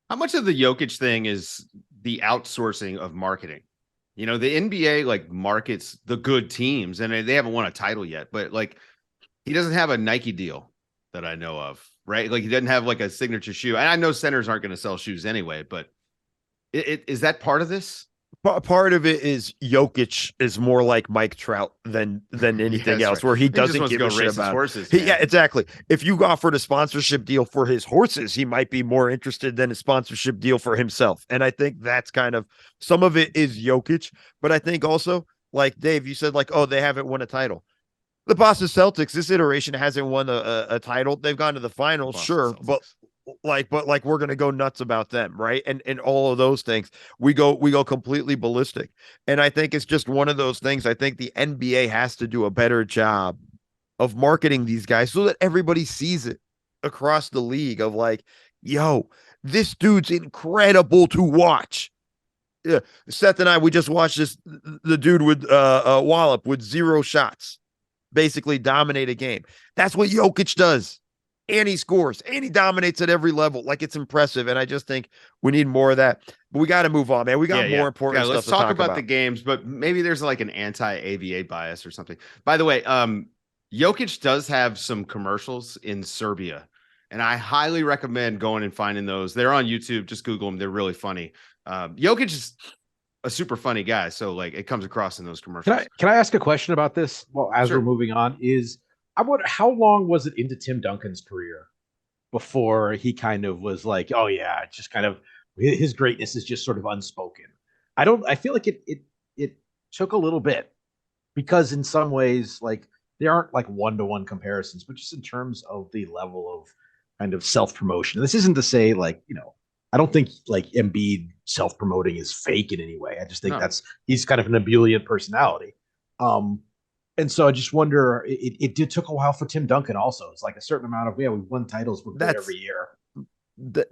How much of the Jokic thing is the outsourcing of marketing? The NBA like markets the good teams and they haven't won a title yet, but like he doesn't have a Nike deal that I know of, right? Like he doesn't have like a signature shoe. And I know centers aren't going to sell shoes anyway, but is that part of this? Part of it is Jokic is more like Mike Trout than Yeah, anything that's right. else, where he He just doesn't wants to give go a shit race his about. horses, Yeah, man. exactly. If you offered a sponsorship deal for his horses, he might be more interested than a sponsorship deal for himself. And I think that's kind of some of it is Jokic, but I think also, like Dave, you said, like, oh, they haven't won a title. The Boston Celtics, this iteration hasn't won a title. They've gone to the The finals, Boston sure, but Celtics. we're gonna go nuts about them, right? And all of those things. We go completely ballistic. And I think it's just one of those things. I think the NBA has to do a better job of marketing these guys so that everybody sees it across the league of like, yo, this dude's incredible to watch. Yeah. Seth and I, we just watched the dude with Wallop with zero shots basically dominate a game. That's what Jokic does. And he scores and he dominates at every level. Like it's impressive. And I just think we need more of that. But we got to move on, man. We Yeah, got yeah. more Yeah, important stuff let's to talk talk about the about. games, but maybe there's like an anti-AVA bias or something. By the way, Jokic does have some commercials in Serbia, and I highly recommend going and finding those. They're on YouTube. Just Google them. They're really funny. Jokic is a super funny guy, so like it comes across in those Can I commercials. can I ask a question about this? Well, as we're Sure. moving on, is I wonder how long was it into Tim Duncan's career before he kind of was like, oh yeah, it's just kind of his greatness is just sort of unspoken. I feel like it took a little bit because in some ways, like they aren't like one-to-one comparisons, but just in terms of the level of kind of self-promotion. This isn't to say like, I don't think like Embiid self-promoting is fake in any way. I just think No. that's he's kind of an ebullient personality. Um, and so I just wonder, it did took a while for Tim Duncan also. It's like a certain amount of, yeah, we've won titles, we're good That's every year.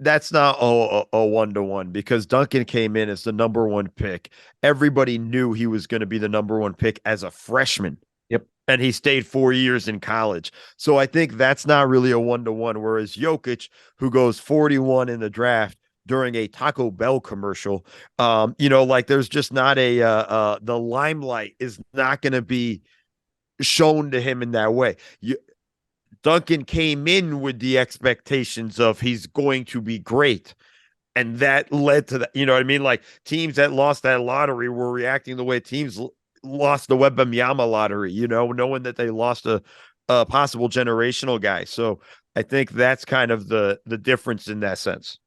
that's not a one-to-one because Duncan came in as the number one pick. Everybody knew he was going to be the number one pick as a freshman. Yep. And he stayed 4 years in college. So I think that's not really a one-to-one. Whereas Jokic, who goes 41 in the draft during a Taco Bell commercial, like there's just not the limelight is not going to be shown to him in that way. Duncan came in with the expectations of he's going to be great. And that led to that. You know what I mean? Like teams that lost that lottery were reacting the way teams lost the Wembanyama lottery, knowing that they lost a possible generational guy. So I think that's kind of the difference in that sense.